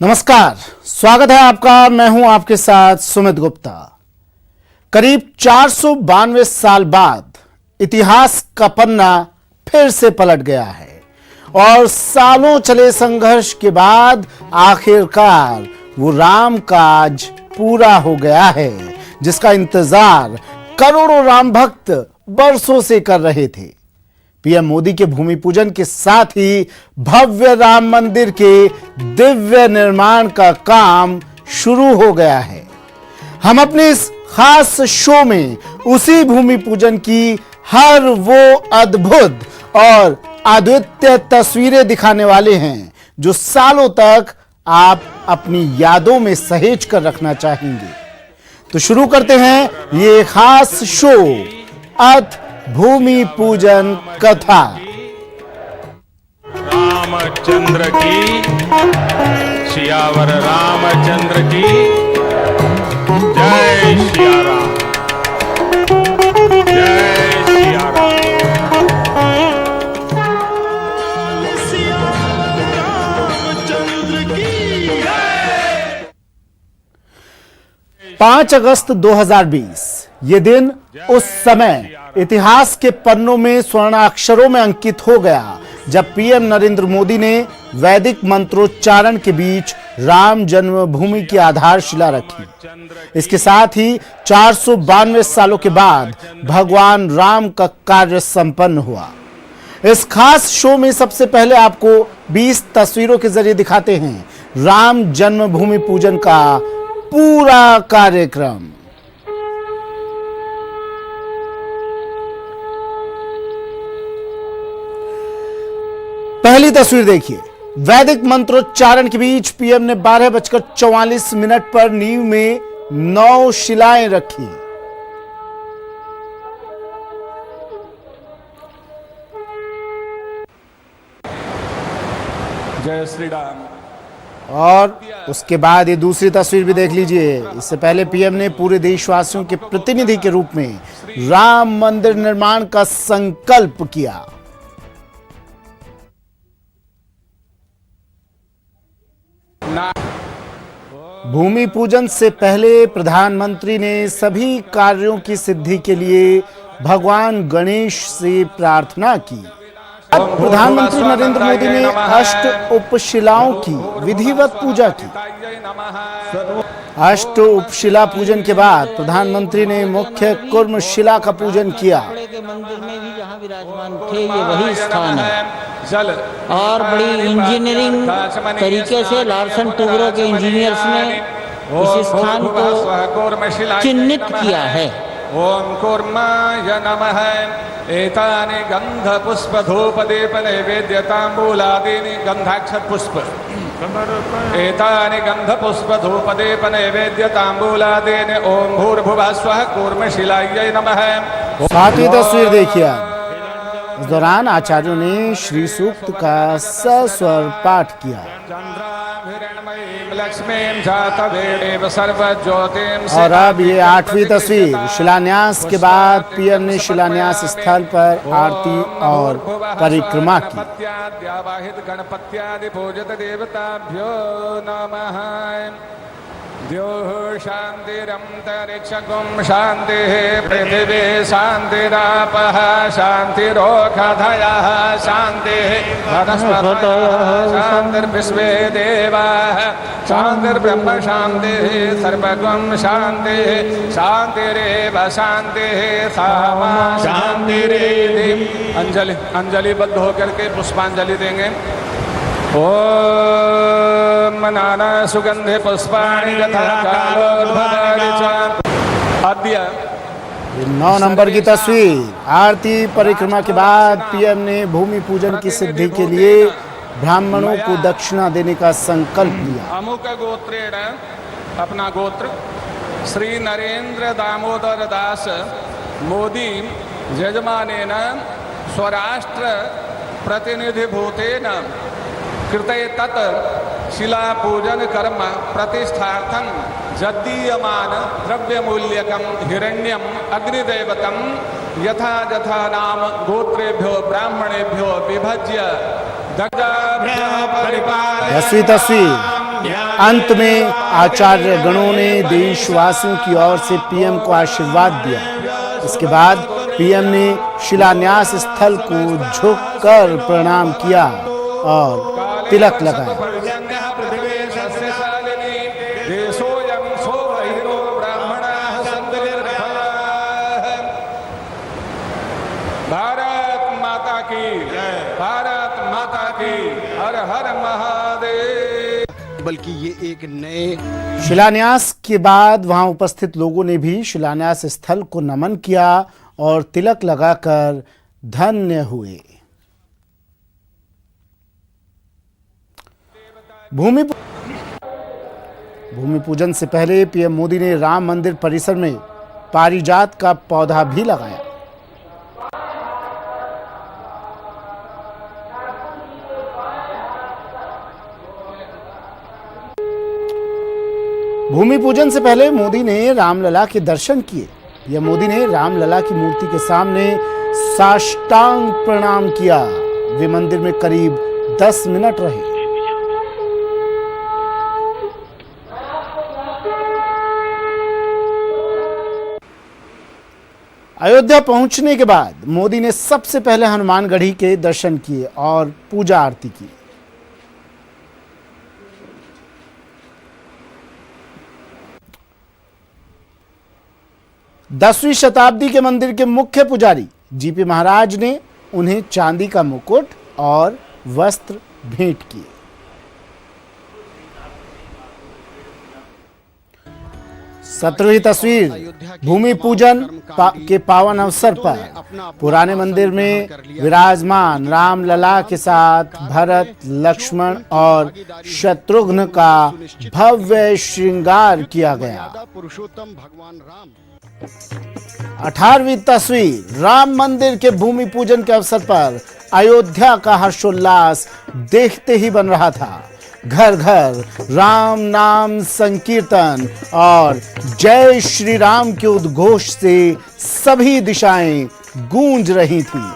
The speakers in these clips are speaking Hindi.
नमस्कार, स्वागत है आपका। मैं हूं आपके साथ सुमित गुप्ता। करीब 492 साल बाद इतिहास का पन्ना फिर से पलट गया है और सालों चले संघर्ष के बाद आखिरकार वो राम काज पूरा हो गया है, जिसका इंतजार करोड़ों राम भक्त बरसों से कर रहे थे। पीएम मोदी के भूमि पूजन के साथ ही भव्य राम मंदिर के दिव्य निर्माण का काम शुरू हो गया है। हम अपने इस खास शो में उसी भूमि पूजन की हर वो अद्भुत और अद्वितीय तस्वीरें दिखाने वाले हैं जो सालों तक आप अपनी यादों में सहेज कर रखना चाहेंगे। तो शुरू करते हैं ये खास शो, अथ भूमि पूजन कथा। रामचंद्र की, सियावर रामचंद्र की जय सिया राम, जय सिया राम। 5 अगस्त 2020 ये दिन उस समय इतिहास के पन्नों में स्वर्णाक्षरों में अंकित हो गया जब पीएम नरेंद्र मोदी ने वैदिक मंत्रोच्चारण के बीच राम जन्मभूमि की आधारशिला रखी। इसके साथ ही 492 सालों के बाद भगवान राम का कार्य संपन्न हुआ। इस खास शो में सबसे पहले आपको 20 तस्वीरों के जरिए दिखाते हैं राम जन्मभूमि पूजन का पूरा कार्यक्रम। पहली तस्वीर देखिए। वैदिक मंत्रोच्चारण के बीच पीएम ने 12:44 पर नींव में 9 शिलाएं रखी। जय श्री राम। और उसके बाद ये दूसरी तस्वीर भी देख लीजिए। इससे पहले पीएम ने पूरे देशवासियों के प्रतिनिधि के रूप में राम मंदिर निर्माण का संकल्प किया। भूमि पूजन से पहले प्रधानमंत्री ने सभी कार्यों की सिद्धि के लिए भगवान गणेश से प्रार्थना की। प्रधानमंत्री नरेंद्र मोदी ने 8 उपशिलाओं की विधिवत पूजा की। 8 उपशिला पूजन के बाद प्रधानमंत्री ने मुख्य कुर्म शिला का पूजन किया। के मंदिर में भी जहाँ विराजमान थे ये वही स्थान है और बड़ी इंजीनियरिंग तरीके से लार्सन टूब्रो के इंजीनियर्स ने इस स्थान को चिन्हित किया है। ओम कूर्माय नमः। एतानि गंध पुष्प धूप दीप नैवेद्यतांबूलादीनि गंधाक्षत पुष्प। एतानि गंध पुष्प धूप दीप नैवेद्यतांबूलादीनि ओम भूर्भुवः स्वः कूर्मशिलायै नमः। सातवीं तस्वीर देखिए। इस दौरान आचार्यों ने श्री सूक्त का सस्वर पाठ किया। और अब ये 8वीं तस्वीर। शिलान्यास के बाद पीएम ने शिलान्यास स्थल पर आरती और परिक्रमा की। गणपत्यादि पूजित देवताभ्यो नमः। द्योः शान्तिरन्तरिक्षगुं शान्तिः पृथिवी शान्तिरापः शान्तिरोषधयः शान्तिः वनस्पतयः शान्तिर्विश्वे देवाः शान्तिर्ब्रह्म शान्तिः सर्वगुं शान्तिः शान्तिरेव शान्तिः सामा शान्तिरेधि। अंजलिबद्ध होकर के पुष्पांजलि देंगे। ओम नाना सुगंधे पुष्पाणि यथा कालोद्भवानि च। अद्य 9 नंबर की तस्वीर। आरती परिक्रमा के बाद पीएम ने भूमि पूजन की सिद्धि के लिए ब्राह्मणों को दक्षिणा देने का संकल्प लिया। अमुक गोत्रेण, अपना गोत्र श्री नरेंद्र दामोदर दास मोदी यजमानेन स्वराष्ट्र प्रतिनिधिभूतेन कृते तत् शिला पूजन कर्म प्रतिष्ठार्थं जद्दीयमान द्रव्यमूल्यकं हिरण्यम अग्निदेवतम यथा यथा नाम गोत्रेभ्यो ब्राह्मणेभ्यो विभज्य 10वीं तस्वीर। अंत में आचार्य गणों ने देशवासियों की ओर से पीएम को आशीर्वाद दिया। इसके बाद पीएम ने शिलान्यास स्थल को झुककर प्रणाम किया और तिलक लगाया। भारत माता की, भारत माता की, हर हर महादेव। बल्कि ये एक नए शिलान्यास के बाद वहां उपस्थित लोगों ने भी शिलान्यास स्थल को नमन किया और तिलक लगाकर धन्य हुए। भूमि पूजन से पहले पीएम मोदी ने राम मंदिर परिसर में पारिजात का पौधा भी लगाया। भूमि पूजन से पहले मोदी ने रामलला के दर्शन किए। पीएम मोदी ने रामलला की मूर्ति के सामने साष्टांग प्रणाम किया। वे मंदिर में करीब 10 मिनट रहे। अयोध्या पहुंचने के बाद मोदी ने सबसे पहले हनुमानगढ़ी के दर्शन किए और पूजा आरती की। दसवीं शताब्दी के मंदिर के मुख्य पुजारी जीपी महाराज ने उन्हें चांदी का मुकुट और वस्त्र भेंट किए। सत्रहवीं तस्वीर भूमि पूजन के पावन अवसर पर पुराने मंदिर में विराजमान रामलला के साथ भरत, लक्ष्मण और शत्रुघ्न का भव्य श्रृंगार किया गया। पुरुषोत्तम भगवान राम। 18वीं तस्वीर राम मंदिर के भूमि पूजन के अवसर पर अयोध्या का हर्षोल्लास देखते ही बन रहा था। घर घर राम नाम संकीर्तन और जय श्री राम के उद्घोष से सभी दिशाएं गूंज रही थीं।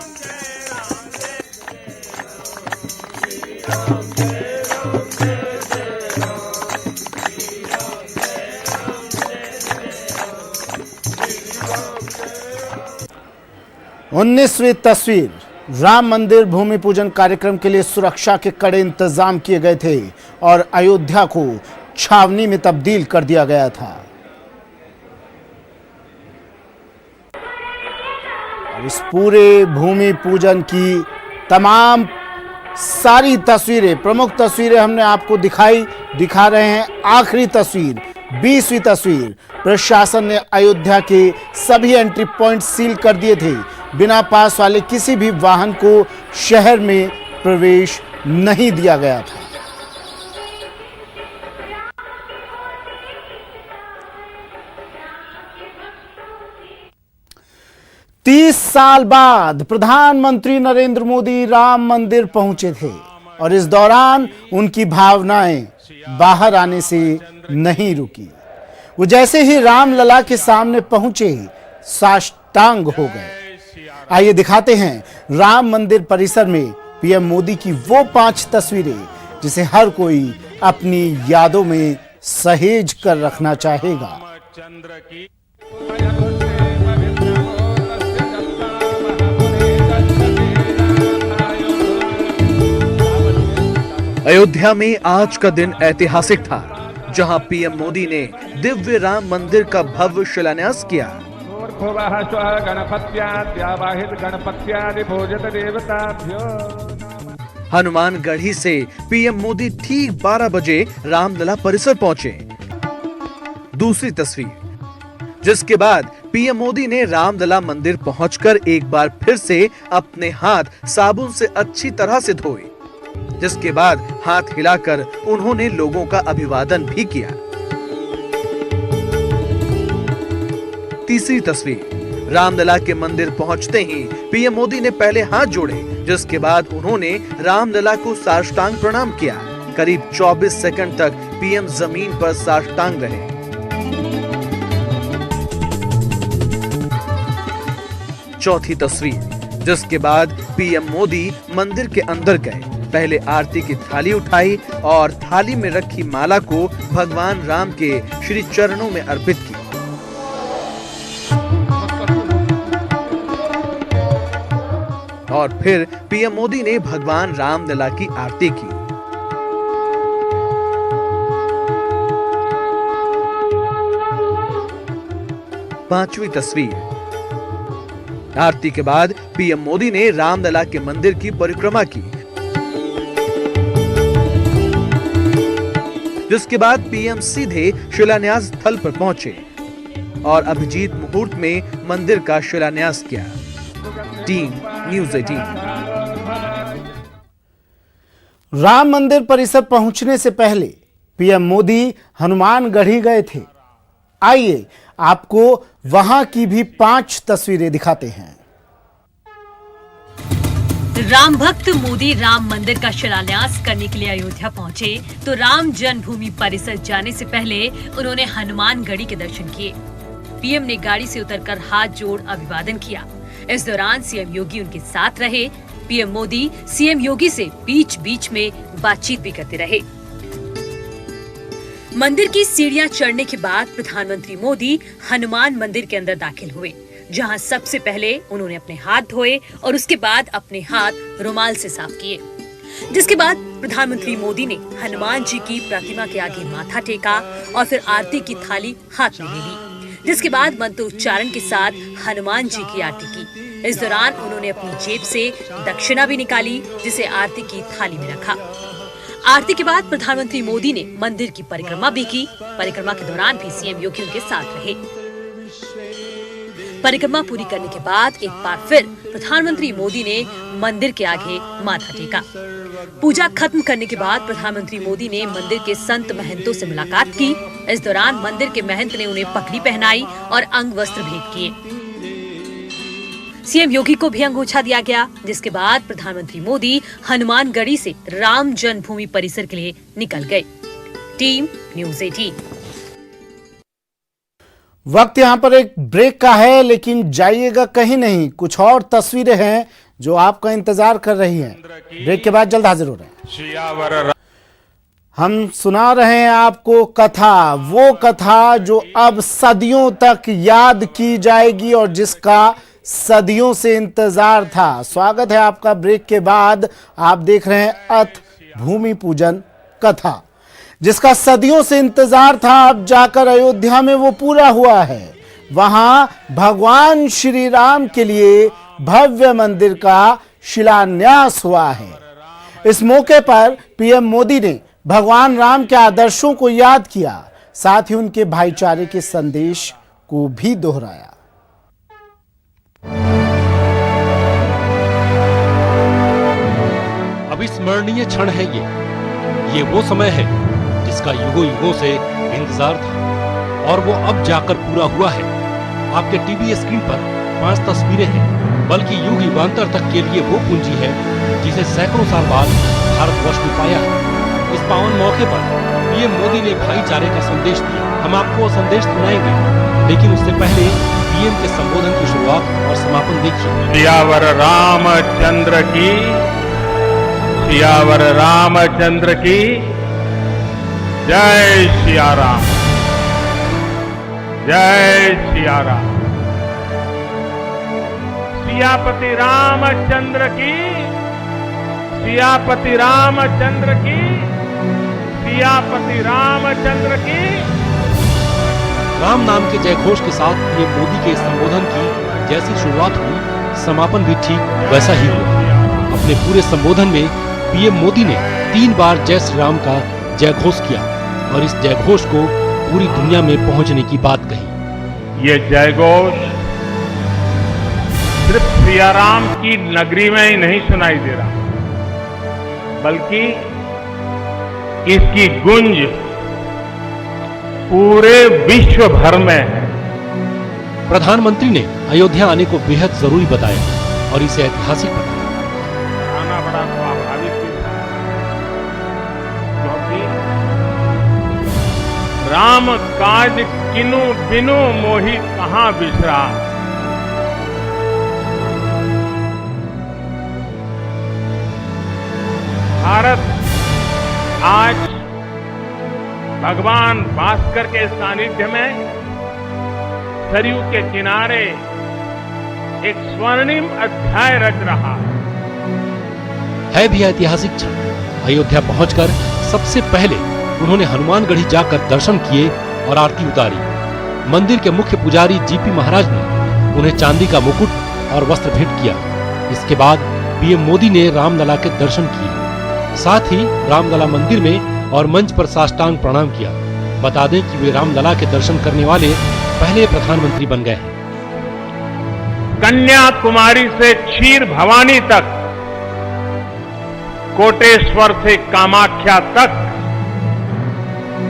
उन्नीसवीं तस्वीर राम मंदिर भूमि पूजन कार्यक्रम के लिए सुरक्षा के कड़े इंतजाम किए गए थे और अयोध्या को छावनी में तब्दील कर दिया गया था। और इस पूरे भूमि पूजन की तमाम सारी तस्वीरें, प्रमुख तस्वीरें हमने आपको दिखा रहे हैं। आखिरी तस्वीर 20वीं तस्वीर, प्रशासन ने अयोध्या के सभी एंट्री पॉइंट सील कर दिए थे। बिना पास वाले किसी भी वाहन को शहर में प्रवेश नहीं दिया गया था। तीस साल बाद प्रधानमंत्री नरेंद्र मोदी राम मंदिर पहुंचे थे और इस दौरान उनकी भावनाएं बाहर आने से नहीं रुकी। वो जैसे ही रामलला के सामने पहुंचे साष्टांग हो गए। आइए दिखाते हैं राम मंदिर परिसर में पीएम मोदी की वो 5 तस्वीरें जिसे हर कोई अपनी यादों में सहेज कर रखना चाहेगा। अयोध्या में आज का दिन ऐतिहासिक था, जहां पीएम मोदी ने दिव्य राम मंदिर का भव्य शिलान्यास किया। हनुमानगढ़ी से पीएम मोदी ठीक 12 बजे रामलला परिसर पहुंचे। दूसरी तस्वीर, जिसके बाद पीएम मोदी ने रामलला मंदिर पहुंचकर एक बार फिर से अपने हाथ साबुन से अच्छी तरह से धोए, जिसके बाद हाथ हिलाकर उन्होंने लोगों का अभिवादन भी किया। तीसरी तस्वीर, रामलला के मंदिर पहुंचते ही पीएम मोदी ने पहले हाथ जोड़े, जिसके बाद उन्होंने रामलला को साष्टांग प्रणाम किया। करीब 24 सेकंड तक पीएम जमीन पर साष्टांग रहे। चौथी तस्वीर, जिसके बाद पीएम मोदी मंदिर के अंदर गए। पहले आरती की थाली उठाई और थाली में रखी माला को भगवान राम के श्री चरणों में अर्पित की। और फिर पीएम मोदी ने भगवान रामलला की आरती की। पांचवी तस्वीर। आरती के बाद पीएम मोदी ने रामलला के मंदिर की परिक्रमा की, जिसके बाद पीएम सीधे शिलान्यास स्थल पर पहुंचे और अभिजीत मुहूर्त में मंदिर का शिलान्यास किया। Team news 18। राम मंदिर परिसर पहुंचने से पहले पीएम मोदी हनुमानगढ़ी गए थे। आइए आपको वहां की भी 5 तस्वीरें दिखाते हैं। राम भक्त मोदी राम मंदिर का शिलान्यास करने के लिए अयोध्या पहुंचे तो राम जन्मभूमि परिसर जाने से पहले उन्होंने हनुमानगढ़ी के दर्शन किए। पीएम ने गाड़ी से उतरकर हाथ जोड़ अभिवादन किया। इस दौरान सीएम योगी उनके साथ रहे। पीएम मोदी सीएम योगी से बीच बीच में बातचीत भी करते रहे। मंदिर की सीढ़ियां चढ़ने के बाद प्रधानमंत्री मोदी हनुमान मंदिर के अंदर दाखिल हुए, जहां सबसे पहले उन्होंने अपने हाथ धोए और उसके बाद अपने हाथ रुमाल से साफ किए। जिसके बाद प्रधानमंत्री मोदी ने हनुमान जी की प्रतिमा के आगे माथा टेका और फिर आरती की थाली हाथ में ले ली, जिसके बाद मंत्रोच्चारण के साथ हनुमान जी की आरती की। इस दौरान उन्होंने अपनी जेब से दक्षिणा भी निकाली, जिसे आरती की थाली में रखा। आरती के बाद प्रधानमंत्री मोदी ने मंदिर की परिक्रमा भी की। परिक्रमा के दौरान भी सीएम योगी उनके साथ रहे। परिक्रमा पूरी करने के बाद एक बार फिर प्रधानमंत्री मोदी ने मंदिर के आगे माथा टेका। पूजा खत्म करने के बाद प्रधानमंत्री मोदी ने मंदिर के संत महंतों से मुलाकात की। इस दौरान मंदिर के महंत ने उन्हें पगड़ी पहनाई और अंग वस्त्र भेंट किए। सीएम योगी को भी अंगूछा दिया गया, जिसके बाद प्रधानमंत्री मोदी हनुमानगढ़ी से राम जन्मभूमि परिसर के लिए निकल गए। Team news 18। वक्त यहाँ पर एक ब्रेक का है, लेकिन जाइएगा कहीं नहीं। कुछ और तस्वीरें हैं जो आपका इंतजार कर रही हैं। ब्रेक के बाद जल्द हाजिर हो रहे हैं। हम सुना रहे हैं आपको कथा, वो कथा जो अब सदियों तक याद की जाएगी और जिसका सदियों से इंतजार था। स्वागत है आपका ब्रेक के बाद। आप देख रहे हैं अथ भूमि पूजन कथा, जिसका सदियों से इंतजार था। अब जाकर अयोध्या में वो पूरा हुआ है। वहां भगवान श्री राम के लिए भव्य मंदिर का शिलान्यास हुआ है। इस मौके पर पीएम मोदी ने भगवान राम के आदर्शों को याद किया, साथ ही उनके भाईचारे के संदेश को भी दोहराया। अविस्मरणीय क्षण है ये वो समय है जिसका युगों युगों से इंतजार था और वो अब जाकर पूरा हुआ है। आपके टीवी स्क्रीन पर 5 तस्वीरें हैं, बल्कि युग युगांतर तक के लिए वो पूंजी है जिसे सैकड़ों साल बाद भारतवर्ष ने पाया है। इस पावन मौके पर पीएम मोदी ने भाईचारे का संदेश दिया। हम आपको वो संदेश सुनाएंगे, लेकिन उससे पहले पीएम के संबोधन की शुरुआत और समापन देखिए। सियावर रामचंद्र की, सियावर रामचंद्र की जय सिया राम, जय सिया राम। सियापति रामचंद्र की, सियापति रामचंद्र की, सियापति रामचंद्र की। राम नाम के जयघोष के साथ पीएम मोदी के संबोधन की जैसी शुरुआत हुई, समापन भी ठीक वैसा ही हुआ। अपने पूरे संबोधन में पीएम मोदी ने 3 बार जय श्री राम का जयघोष किया और इस जयघोष को पूरी दुनिया में पहुंचने की बात कही। ये जयघोष सिर्फ सिया राम की नगरी में ही नहीं सुनाई दे रहा, बल्कि इसकी गूंज पूरे विश्व भर में है। प्रधानमंत्री ने अयोध्या आने को बेहद जरूरी बताया और इसे ऐतिहासिक बताया। आना बड़ा स्वाभाविक भी था, क्योंकि राम काज किनु बिनु मोहि कहां बिसरा। भारत आज भगवान भास्कर के सानिध्य में सरयू के किनारे एक स्वर्णिम अध्याय रच रहा है भी ऐतिहासिक क्षण। अयोध्या पहुंचकर सबसे पहले उन्होंने हनुमानगढ़ी जाकर दर्शन किए और आरती उतारी। मंदिर के मुख्य पुजारी जीपी महाराज ने उन्हें चांदी का मुकुट और वस्त्र भेंट किया। इसके बाद पीएम मोदी ने रामलला के दर्शन किए, साथ ही रामलला मंदिर में और मंच पर साष्टांग प्रणाम किया। बता दें कि वे रामलला के दर्शन करने वाले पहले प्रधानमंत्री बन गए हैं। कन्याकुमारी से क्षीर भवानी तक, कोटेश्वर से कामाख्या तक,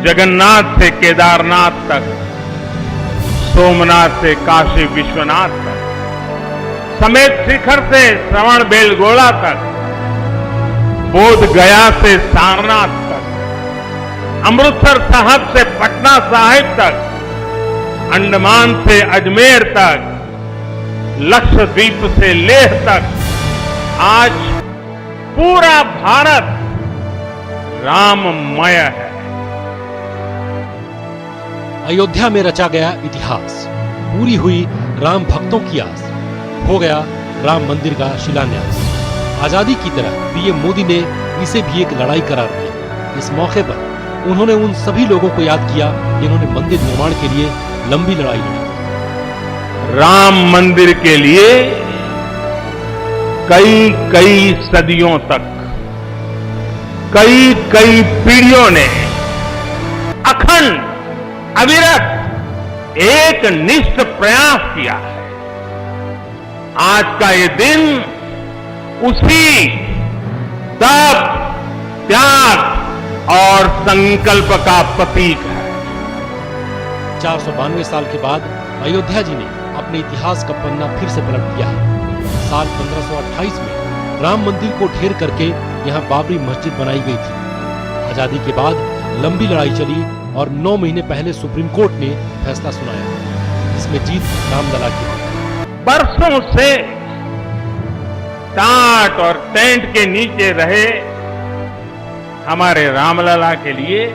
जगन्नाथ से केदारनाथ तक, सोमनाथ से काशी विश्वनाथ तक, समेत शिखर से श्रवण बेलगोला तक, बोध गया से सारनाथ तक, अमृतसर साहब से पटना साहिब तक, अंडमान से अजमेर तक, लक्षद्वीप से लेह तक, आज पूरा भारत राममय है। अयोध्या में रचा गया इतिहास, पूरी हुई राम भक्तों की आस, हो गया राम मंदिर का शिलान्यास। आजादी की तरह पीएम मोदी ने इसे भी एक लड़ाई करार दिया। इस मौके पर उन्होंने उन सभी लोगों को याद किया जिन्होंने मंदिर निर्माण के लिए लंबी लड़ाई लड़ी। राम मंदिर के लिए कई सदियों तक, कई पीढ़ियों ने अखंड अविरत एक निष्ठ प्रयास किया है। आज का ये दिन उसी तप, त्याग और संकल्प का प्रतीक है। 492 साल के बाद अयोध्या जी ने अपने इतिहास का पन्ना फिर से पलट दिया है। साल 1528 में राम मंदिर को ढेर करके यहाँ बाबरी मस्जिद बनाई गई थी। आजादी के बाद लंबी लड़ाई चली और 9 महीने पहले सुप्रीम कोर्ट ने फैसला सुनाया, जिसमें जीत रामलला की हुई। बरसों से टाट और टेंट के नीचे रहे हमारे रामलला के लिए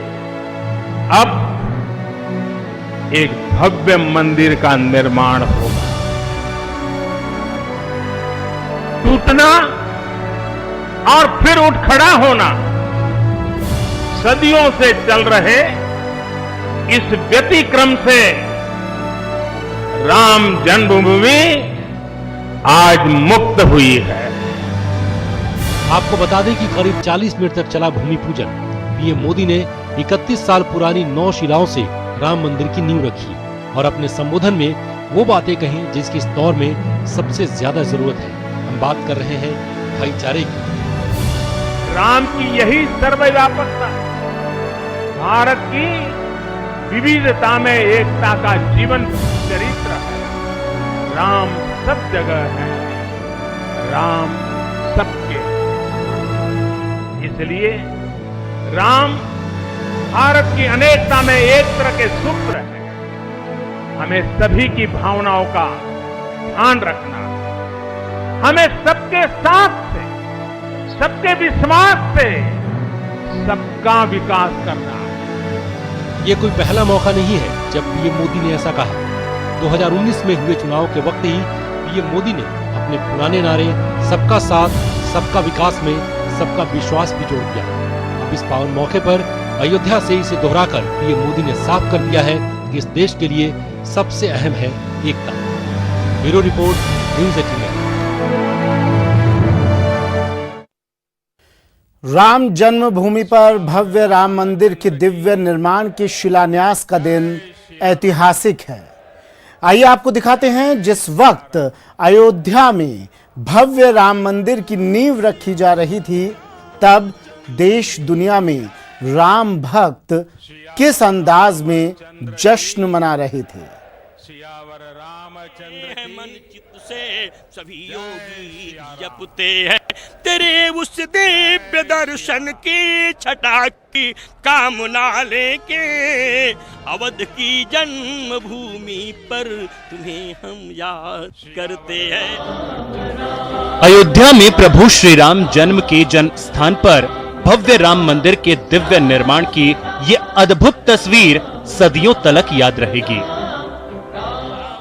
अब एक भव्य मंदिर का निर्माण होगा। टूटना और फिर उठ खड़ा होना सदियों से चल रहे इस व्यतिक्रम से राम जन्मभूमि आज मुक्त हुई है। आपको बता दें कि करीब 40 मिनट तक चला भूमि पूजन। पीएम मोदी ने 31 साल पुरानी 9 शिलाओं से राम मंदिर की नींव रखी और अपने संबोधन में वो बातें कही जिसकी इस दौर में सबसे ज्यादा जरूरत है। हम बात कर रहे हैं भाईचारे की। राम की यही सर्वव्यापकता, भारत की विविधता में एकता का जीवन चरित्र है। राम सब जगह है, राम सबके। इसलिए राम भारत की अनेकता में एक तरह के सूत्र है। हमें सभी की भावनाओं का ध्यान रखना, हमें सबके साथ से, सबके विश्वास से सबका विकास करना। ये कोई पहला मौका नहीं है जब पीएम मोदी ने ऐसा कहा। 2019 में हुए चुनाव के वक्त ही पीएम मोदी ने अपने पुराने नारे सबका साथ, सबका विकास में सबका विश्वास भी जोड़ दिया। अब इस पावन मौके पर अयोध्या से इसे दोहराकर पीएम मोदी ने साफ कर दिया है कि इस देश के लिए सबसे अहम है एकता। Bureau report, news 18। Ram Janmabhoomi पर भव्य राम मंदिर के दिव्य निर्माण के शिलान्यास का दिन ऐतिहासिक है। आइए आपको दिखाते हैं जिस वक्त अयोध्या में भव्य राम मंदिर की नींव रखी जा रही थी, तब देश दुनिया में राम भक्त किस अंदाज में जश्न मना रहे थे। मन चित्त से सभी योगी जपते हैं तेरे उस दिव्य दर्शन की छटा की कामना लेके अवध की जन्मभूमि पर तुम्हें हम याद करते हैं। अयोध्या में प्रभु श्री राम जन्म के जन्म स्थान पर भव्य राम मंदिर के दिव्य निर्माण की ये अद्भुत तस्वीर सदियों तलक याद रहेगी।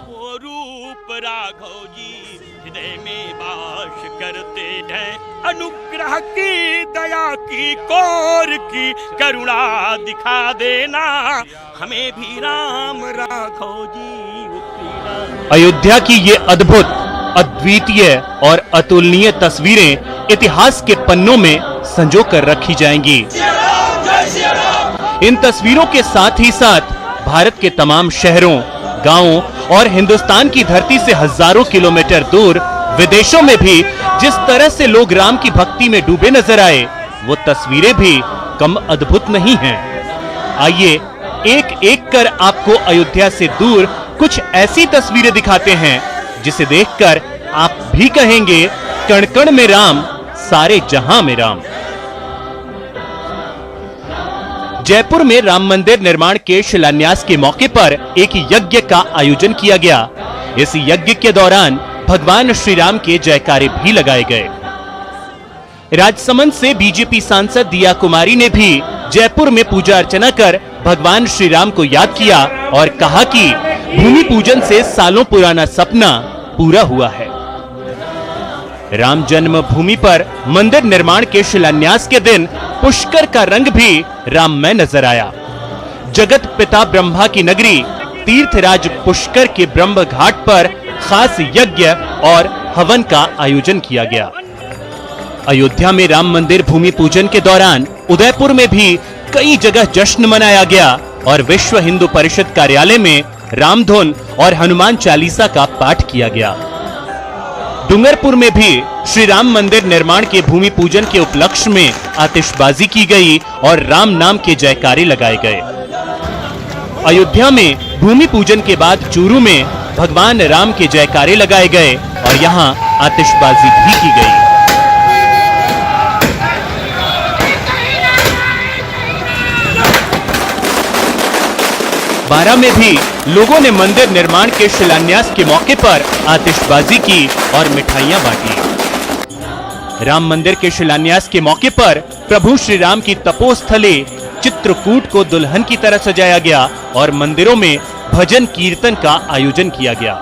वो रूप राघव जी हृदय में वास करते हैं, अनुग्रह की दया की कोर की करुणा दिखा देना, हमें भी राम राघव जी। अयोध्या की ये अद्भुत, अद्वितीय और अतुलनीय तस्वीरें इतिहास के पन्नों में संजो कर रखी जाएंगी। इन तस्वीरों के साथ ही साथ भारत के तमाम शहरों, गांवों और हिंदुस्तान की धरती से हजारों किलोमीटर दूर विदेशों में भी जिस तरह से लोग राम की भक्ति में डूबे नजर आए, वो तस्वीरें भी कम अद्भुत नहीं हैं। आइए एक एक कर आपको अयोध्या से दूर कुछ ऐसी तस्वीरें दिखाते हैं जिसे देखकर आप भी कहेंगे, कण कण में राम, सारे जहां में राम। जयपुर में राम मंदिर निर्माण के शिलान्यास के मौके पर एक यज्ञ का आयोजन किया गया। इस यज्ञ के दौरान भगवान श्री राम के जयकारे भी लगाए गए। राजसमंद से बीजेपी सांसद दिया कुमारी ने भी जयपुर में पूजा अर्चना कर भगवान श्री राम को याद किया और कहा कि भूमि पूजन से सालों पुराना सपना पूरा हुआ है। राम जन्मभूमि पर मंदिर निर्माण के शिलान्यास के दिन पुष्कर का रंग भी राममय नजर आया। जगत पिता ब्रह्मा की नगरी तीर्थराज पुष्कर के ब्रह्म घाट पर खास यज्ञ और हवन का आयोजन किया गया। अयोध्या में राम मंदिर भूमि पूजन के दौरान उदयपुर में भी कई जगह जश्न मनाया गया और विश्व हिंदू परिषद कार्यालय में रामधुन और हनुमान चालीसा का पाठ किया गया। डूंगरपुर में भी श्री राम मंदिर निर्माण के भूमि पूजन के उपलक्ष्य में आतिशबाजी की गई और राम नाम के जयकारे लगाए गए। अयोध्या में भूमि पूजन के बाद चूरू में भगवान राम के जयकारे लगाए गए और यहां आतिशबाजी भी की गई। बारां में भी लोगों ने मंदिर निर्माण के शिलान्यास के मौके पर आतिशबाजी की और मिठाइयां बांटी। राम मंदिर के शिलान्यास के मौके पर प्रभु श्री राम की तपोस्थली चित्रकूट को दुल्हन की तरह सजाया गया और मंदिरों में भजन कीर्तन का आयोजन किया गया।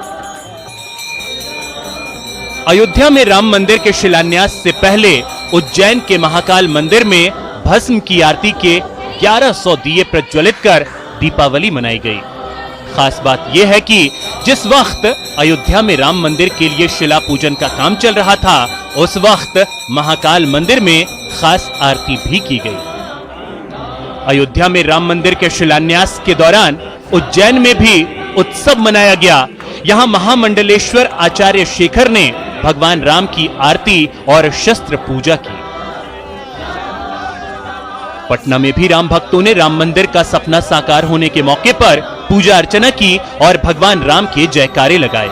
अयोध्या में राम मंदिर के शिलान्यास से पहले उज्जैन के महाकाल मंदिर में भस्म की आरती के 1100 दिए प्रज्वलित कर दीपावली मनाई गई। खास बात यह है कि जिस वक्त अयोध्या में राम मंदिर के लिए शिला पूजन का काम चल रहा था, उस वक्त महाकाल मंदिर में खास आरती भी की गई। अयोध्या में राम मंदिर के शिलान्यास के दौरान उज्जैन में भी उत्सव मनाया गया। यहां महामंडलेश्वर आचार्य शेखर ने भगवान राम की आरती और शस्त्र पूजा की। पटना में भी राम भक्तों ने राम मंदिर का सपना साकार होने के मौके पर पूजा अर्चना की और भगवान राम के जयकारे लगाए।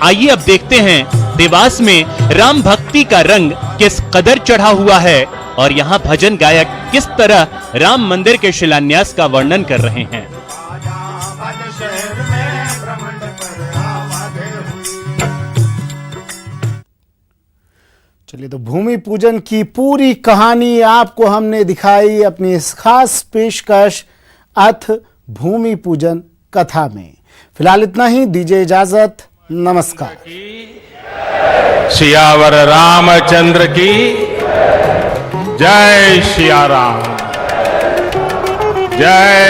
आइए अब देखते हैं देवास में राम भक्ति का रंग किस कदर चढ़ा हुआ है और यहां भजन गायक किस तरह राम मंदिर के शिलान्यास का वर्णन कर रहे हैं। चलिए, तो भूमि पूजन की पूरी कहानी आपको हमने दिखाई अपनी इस खास पेशकश अथ भूमि पूजन कथा में। फिलहाल इतना ही, दीजिए इजाजत, नमस्कार। सियावर रामचंद्र की जय, सिया राम जय।